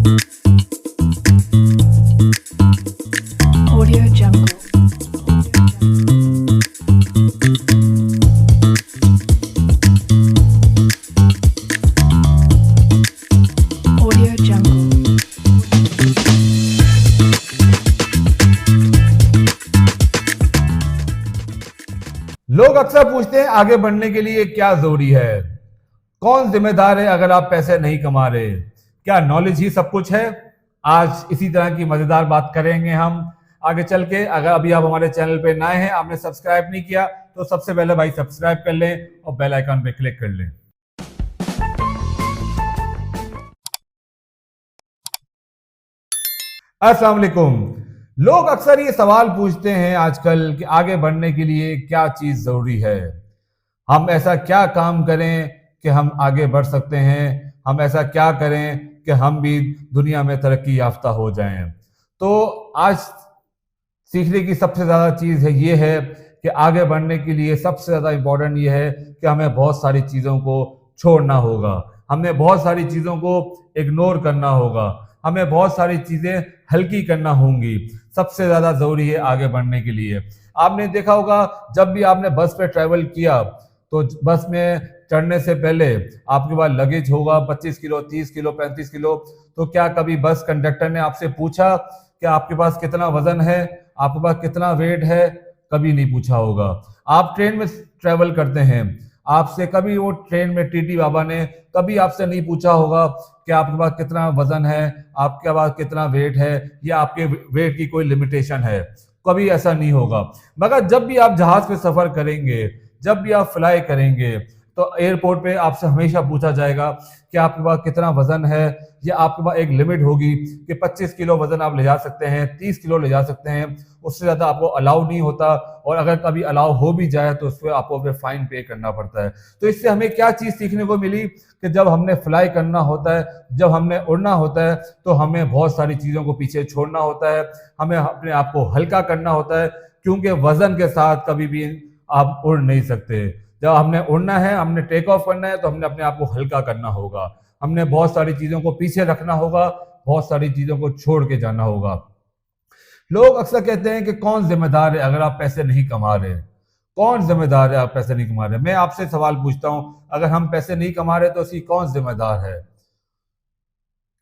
Audio Jungle. Audio Jungle. लोग अक्सर पूछते हैं आगे बढ़ने के लिए क्या जरूरी है, कौन जिम्मेदार है अगर आप पैसे नहीं कमा रहे, क्या नॉलेज ही सब कुछ है। आज इसी तरह की मजेदार बात करेंगे हम आगे चल के। अगर अभी आप हमारे चैनल पे नए हैं, आपने सब्सक्राइब नहीं किया तो सबसे पहले भाई सब्सक्राइब कर लें और बेल आइकन पे क्लिक कर लें। अस्सलाम वालेकुम। लोग अक्सर ये सवाल पूछते हैं आजकल कि आगे बढ़ने के लिए क्या चीज जरूरी है, हम ऐसा क्या काम करें कि हम आगे बढ़ सकते हैं, हम ऐसा क्या करें कि हम भी दुनिया में तरक्की याफ्ता हो जाएं। तो आज सीखने की सबसे ज़्यादा चीज़ है ये है कि आगे बढ़ने के लिए सबसे ज़्यादा इम्पोर्टेंट ये है कि हमें बहुत सारी चीज़ों को छोड़ना होगा, हमें बहुत सारी चीज़ों को इग्नोर करना होगा, हमें बहुत सारी चीज़ें हल्की करना होंगी। सबसे ज़्यादा ज़रूरी है आगे बढ़ने के लिए। आपने देखा होगा जब भी आपने बस पे ट्रैवल किया तो बस में चढ़ने से पहले आपके पास लगेज होगा 25 किलो, 30 किलो, 35 किलो। तो क्या कभी बस कंडक्टर ने आपसे पूछा कि आपके पास कितना वजन है, आपके पास कितना वेट है? कभी नहीं पूछा होगा। आप ट्रेन में ट्रैवल करते हैं, आपसे कभी वो ट्रेन में टीटी बाबा ने कभी आपसे नहीं पूछा होगा कि आपके पास कितना वजन है, आपके पास कितना वेट है, या आपके वेट की कोई लिमिटेशन है। कभी ऐसा नहीं होगा। मगर जब भी आप जहाज पे सफर करेंगे, जब भी आप फ्लाई करेंगे, तो एयरपोर्ट पे आपसे हमेशा पूछा जाएगा कि आपके पास कितना वजन है, या आपके पास एक लिमिट होगी कि 25 किलो वजन आप ले जा सकते हैं, 30 किलो ले जा सकते हैं, उससे ज़्यादा आपको अलाउ नहीं होता। और अगर कभी अलाउ हो भी जाए तो उस पर आपको फिर फाइन पे करना पड़ता है। तो इससे हमें क्या चीज़ सीखने को मिली कि जब हमने फ्लाई करना होता है, जब हमने उड़ना होता है, तो हमें बहुत सारी चीज़ों को पीछे छोड़ना होता है, हमें अपने आप को हल्का करना होता है, क्योंकि वजन के साथ कभी भी आप उड़ नहीं सकते। जब हमने उड़ना है, हमने टेक ऑफ करना है, तो हमने अपने आप को हल्का करना होगा, हमने बहुत सारी चीज़ों को पीछे रखना होगा, बहुत सारी चीज़ों को छोड़ के जाना होगा। लोग अक्सर कहते हैं कि कौन जिम्मेदार है अगर आप पैसे नहीं कमा रहे, कौन जिम्मेदार है आप पैसे नहीं कमा रहे। मैं आपसे सवाल पूछता हूं, अगर हम पैसे नहीं कमा रहे तो उसकी कौन जिम्मेदार है?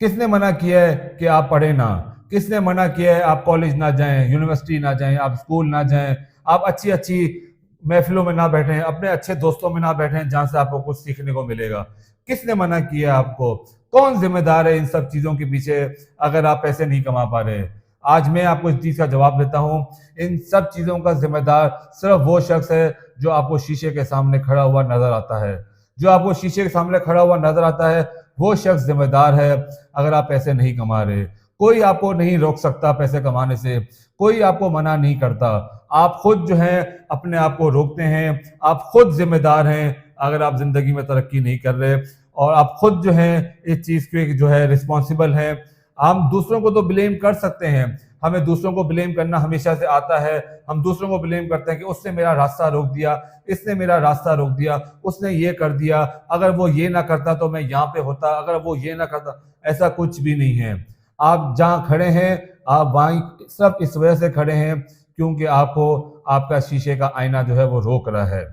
किसने मना किया है कि आप पढ़े ना? किसने मना किया है आप कॉलेज ना जाएं, यूनिवर्सिटी ना जाएं, आप स्कूल ना जाएं, आप अच्छी अच्छी महफिलों में ना बैठें, अपने अच्छे दोस्तों में ना बैठें जहां से आपको कुछ सीखने को मिलेगा? किसने मना किया है आपको? कौन जिम्मेदार है इन सब चीजों के पीछे अगर आप पैसे नहीं कमा पा रहे? आज मैं आपको इस चीज का जवाब देता हूं। इन सब चीजों का जिम्मेदार सिर्फ वो शख्स है जो आपको शीशे के सामने खड़ा हुआ नजर आता है। जो आपको शीशे के सामने खड़ा हुआ नजर आता है वो शख्स जिम्मेदार है अगर आप पैसे नहीं कमा रहे। कोई आपको नहीं रोक सकता पैसे कमाने से, कोई आपको मना नहीं करता। आप खुद जो है अपने आप को रोकते हैं, आप खुद जिम्मेदार हैं अगर आप जिंदगी में तरक्की नहीं कर रहे, और आप खुद जो है इस चीज के जो है रिस्पॉन्सिबल हैं। हम दूसरों को तो ब्लेम कर सकते हैं, हमें दूसरों को ब्लेम करना हमेशा से आता है। हम दूसरों को ब्लेम करते हैं कि उसने मेरा रास्ता रोक दिया, इसने मेरा रास्ता रोक दिया, उसने ये कर दिया, अगर वो ये ना करता तो मैं यहाँ पे होता, अगर वो ये ना करता। ऐसा कुछ भी नहीं है। आप जहाँ खड़े हैं आप वहीं सब इस वजह से खड़े हैं क्योंकि आपको आपका शीशे का आईना जो है वो रोक रहा है।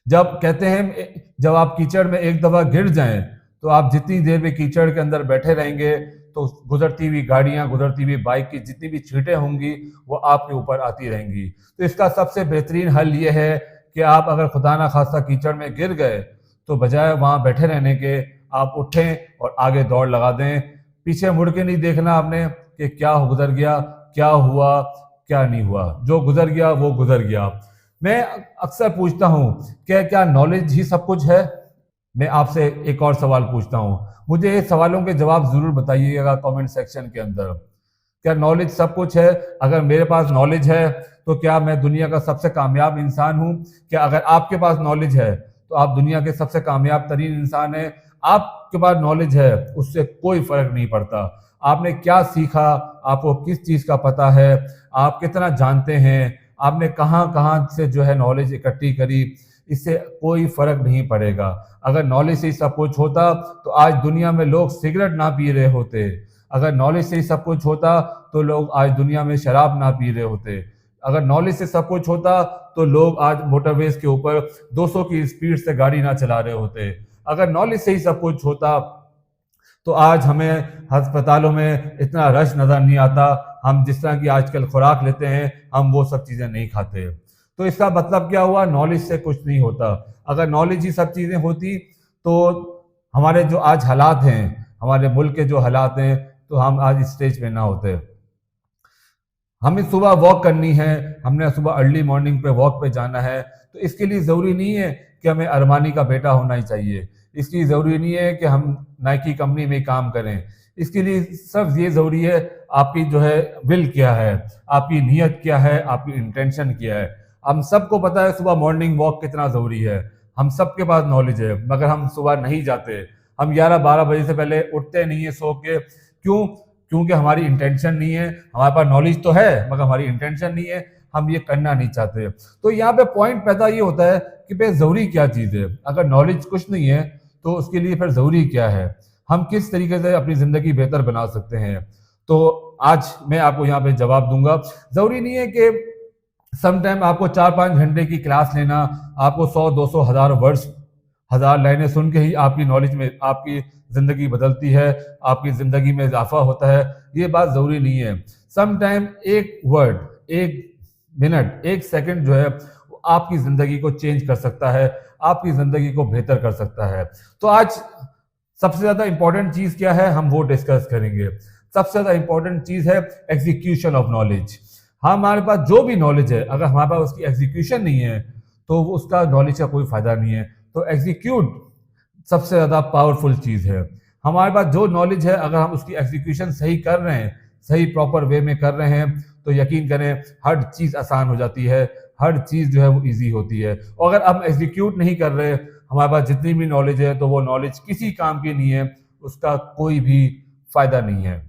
जब कहते हैं जब आप कीचड़ में एक दफा गिर जाएं तो आप जितनी देर भी कीचड़ के अंदर बैठे रहेंगे तो गुजरती हुई गाड़ियां, गुजरती हुई बाइक की जितनी भी छींटें होंगी वो आपके ऊपर आती रहेंगी। तो इसका सबसे बेहतरीन हल ये है कि आप अगर खुदा ना खास्ता कीचड़ में गिर गए तो बजाय वहां बैठे रहने के आप उठें और आगे दौड़ लगा दें। पीछे मुड़ के नहीं देखना आपने कि क्या गुजर गया, क्या हुआ, क्या नहीं हुआ। जो गुजर गया वो गुजर गया। मैं अक्सर पूछता हूँ कि क्या नॉलेज ही सब कुछ है? मैं आपसे एक और सवाल पूछता हूँ, मुझे ये सवालों के जवाब जरूर बताइएगा कमेंट सेक्शन के अंदर। क्या नॉलेज सब कुछ है? अगर मेरे पास नॉलेज है तो क्या मैं दुनिया का सबसे कामयाब इंसान हूँ? क्या अगर आपके पास नॉलेज है तो आप दुनिया के सबसे कामयाब तरीन इंसान हैं? आपके पास नॉलेज है उससे कोई फर्क नहीं पड़ता। आपने क्या सीखा, आपको किस चीज का पता है, आप कितना जानते हैं, आपने कहाँ कहाँ से जो है नॉलेज इकट्ठी करी, इससे कोई फर्क नहीं पड़ेगा। अगर नॉलेज से ही सब कुछ होता तो आज दुनिया में लोग सिगरेट ना पी रहे होते। अगर नॉलेज से ही सब कुछ होता तो लोग आज दुनिया में शराब ना पी रहे होते। अगर नॉलेज से सब कुछ होता तो लोग आज मोटरवेज के ऊपर 200 की स्पीड से गाड़ी ना चला रहे होते। अगर नॉलेज से ही सब कुछ होता तो आज हमें अस्पतालों में इतना रश नजर नहीं आता। हम जिस तरह की आजकल खुराक लेते हैं हम वो सब चीजें नहीं खाते। तो इसका मतलब क्या हुआ, नॉलेज से कुछ नहीं होता। अगर नॉलेज ही सब चीजें होती तो हमारे जो आज हालात हैं, हमारे मुल्क के जो हालात हैं, तो हम आज इस स्टेज पे ना होते। हमें सुबह वॉक करनी है, हमने सुबह अर्ली मॉर्निंग पे वॉक पे जाना है, तो इसके लिए ज़रूरी नहीं है कि हमें अरमानी का बेटा होना ही चाहिए। इसकी ज़रूरी नहीं है कि हम नाइकी कंपनी में काम करें। इसके लिए सिर्फ ये ज़रूरी है आपकी जो है विल क्या है, आपकी नीयत क्या है, आपकी इंटेंशन क्या है। हम सबको पता है सुबह मॉर्निंग वॉक कितना ज़रूरी है, हम सबके पास नॉलेज है, मगर हम सुबह नहीं जाते। हम 11-12 बजे से पहले उठते नहीं है सो के। क्यों? क्योंकि हमारी इंटेंशन नहीं है। हमारे पास नॉलेज तो है मगर हमारी इंटेंशन नहीं है, हम ये करना नहीं चाहते। तो यहाँ पे पॉइंट पैदा ये होता है कि भाई ज़रूरी क्या चीज़ है। अगर नॉलेज कुछ नहीं है तो उसके लिए फिर ज़रूरी क्या है, हम किस तरीके से अपनी ज़िंदगी बेहतर बना सकते हैं। तो आज मैं आपको यहाँ पे जवाब दूंगा। ज़रूरी नहीं है कि समटाइम आपको 4-5 घंटे की क्लास लेना, आपको 100-200 हज़ार वर्ड्स, हज़ार लाइनें सुन के ही आपकी नॉलेज में आपकी ज़िंदगी बदलती है, आपकी ज़िंदगी में इजाफा होता है, ये बात ज़रूरी नहीं है। समटाइम एक वर्ड, एक मिनट, एक सेकंड जो है वो आपकी ज़िंदगी को चेंज कर सकता है, आपकी ज़िंदगी को बेहतर कर सकता है। तो आज सबसे ज़्यादा इंपॉर्टेंट चीज़ क्या है, हम वो डिस्कस करेंगे। सबसे ज़्यादा इंपॉर्टेंट चीज़ है एग्जीक्यूशन ऑफ नॉलेज। हमारे पास जो भी नॉलेज है, अगर हमारे पास उसकी एग्जीक्यूशन नहीं है तो उसका नॉलेज का कोई फायदा नहीं है। तो एग्जीक्यूट सबसे ज़्यादा पावरफुल चीज़ है। हमारे पास जो नॉलेज है, अगर हम उसकी एग्जीक्यूशन सही कर रहे हैं, सही प्रॉपर वे में कर रहे हैं, तो यकीन करें हर चीज़ आसान हो जाती है, हर चीज़ जो है वो ईजी होती है। और अगर हम एग्जीक्यूट नहीं कर रहे, हमारे पास जितनी भी नॉलेज है तो वो नॉलेज किसी काम की नहीं है, उसका कोई भी फायदा नहीं है।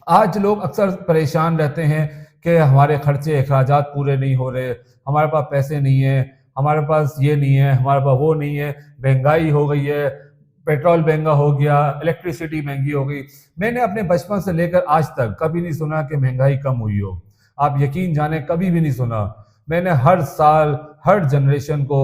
आज लोग अक्सर परेशान रहते हैं कि हमारे खर्चे अखराजात पूरे नहीं हो रहे, हमारे पास पैसे नहीं है, हमारे पास ये नहीं है, हमारे पास वो नहीं है, महंगाई हो गई है, पेट्रोल महंगा हो गया, इलेक्ट्रिसिटी महंगी हो गई। मैंने अपने बचपन से लेकर आज तक कभी नहीं सुना कि महंगाई कम हुई हो। आप यकीन जाने कभी भी नहीं सुना। मैंने हर साल, हर जनरेशन को,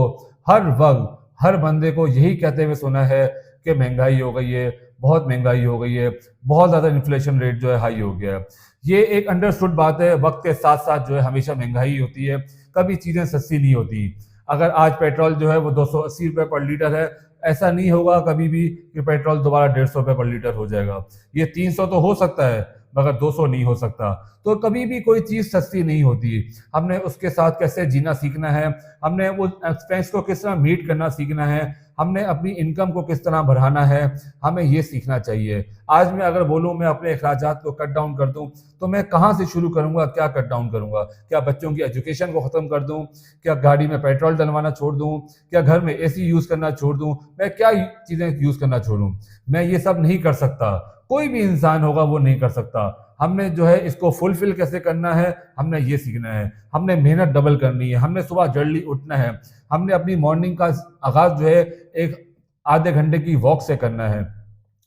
हर वक्त, हर बंदे को यही कहते हुए सुना है कि महंगाई हो गई है, बहुत महंगाई हो गई है, बहुत ज़्यादा इन्फ्लेशन रेट जो है हाई हो गया है। ये एक अंडरस्टूड बात है, वक्त के साथ साथ जो है हमेशा महंगाई होती है, कभी चीज़ें सस्ती नहीं होती। अगर आज पेट्रोल जो है वो 280 रुपये पर लीटर है, ऐसा नहीं होगा कभी भी कि पेट्रोल दोबारा 150 रुपये पर लीटर हो जाएगा। ये 300 तो हो सकता है मगर 200 नहीं हो सकता। तो कभी भी कोई चीज़ सस्ती नहीं होती। हमने उसके साथ कैसे जीना सीखना है, हमने वो एक्सपेंस को किस तरह मीट करना सीखना है, हमने अपनी इनकम को किस तरह बढ़ाना है, हमें ये सीखना चाहिए। आज मैं अगर बोलूँ मैं अपने अखराजात को कट डाउन कर दूँ तो मैं कहाँ से शुरू करूँगा, क्या कट डाउन करूँगा? क्या बच्चों की एजुकेशन को ख़त्म कर दूँ? क्या गाड़ी में पेट्रोल डलवाना छोड़ दूँ? क्या घर में एसी यूज़ करना छोड़ दूँ? मैं क्या चीज़ें यूज़ करना छोड़ूँ? मैं ये सब नहीं कर सकता। कोई भी इंसान होगा वो नहीं कर सकता। हमने जो है इसको फुलफिल कैसे करना है, हमने ये सीखना है। हमने मेहनत डबल करनी है, हमने सुबह जल्दी उठना है, हमने अपनी मॉर्निंग का आगाज़ जो है एक आधे घंटे की वॉक से करना है।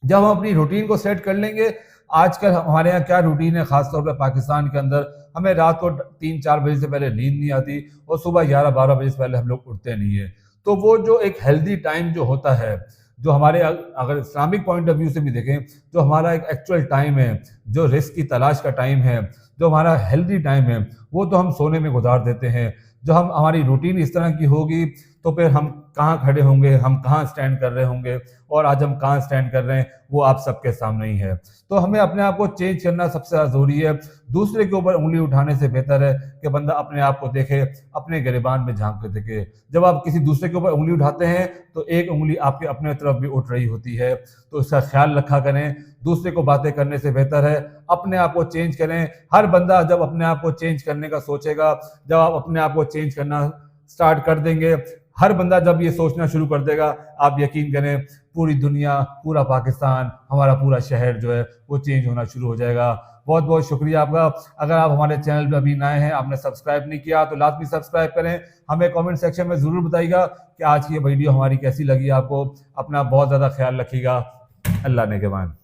जब हम अपनी रूटीन को सेट कर लेंगे, आजकल हमारे यहाँ क्या रूटीन है, खासतौर पर पाकिस्तान के अंदर, हमें रात को 3-4 बजे से पहले नींद नहीं आती और सुबह 11-12 बजे से पहले हम लोग उठते नहीं है। तो वो जो एक हेल्दी टाइम जो होता है, जो हमारे अगर इस्लामिक पॉइंट ऑफ व्यू से भी देखें, जो हमारा एक एक्चुअल टाइम है, जो रिस्क की तलाश का टाइम है, जो हमारा हेल्दी टाइम है, वो तो हम सोने में गुजार देते हैं। जो हम हमारी रूटीन इस तरह की होगी तो फिर हम कहाँ खड़े होंगे, हम कहाँ स्टैंड कर रहे होंगे, और आज हम कहाँ स्टैंड कर रहे हैं वो आप सबके सामने ही है। तो हमें अपने आप को चेंज करना सबसे ज़्यादा ज़रूरी है। दूसरे के ऊपर उंगली उठाने से बेहतर है कि बंदा अपने आप को देखे, अपने गिरबान में झांक के देखे। जब आप किसी दूसरे के ऊपर उंगली उठाते हैं तो एक उंगली आपके अपने तरफ भी उठ रही होती है, तो इसका ख्याल रखा करें। दूसरे को बातें करने से बेहतर है अपने आप को चेंज करें। हर बंदा जब अपने आप को चेंज करने का सोचेगा, जब आप अपने आप को चेंज करना स्टार्ट कर देंगे, हर बंदा जब ये सोचना शुरू कर देगा, आप यकीन करें पूरी दुनिया, पूरा पाकिस्तान, हमारा पूरा शहर जो है वो चेंज होना शुरू हो जाएगा। बहुत बहुत शुक्रिया आपका। अगर आप हमारे चैनल पे अभी नए हैं, आपने सब्सक्राइब नहीं किया तो लाजमी सब्सक्राइब करें। हमें कमेंट सेक्शन में ज़रूर बताइएगा कि आज की ये वीडियो हमारी कैसी लगी आपको। अपना बहुत ज़्यादा ख्याल रखिएगा। अल्लाह ने के मान।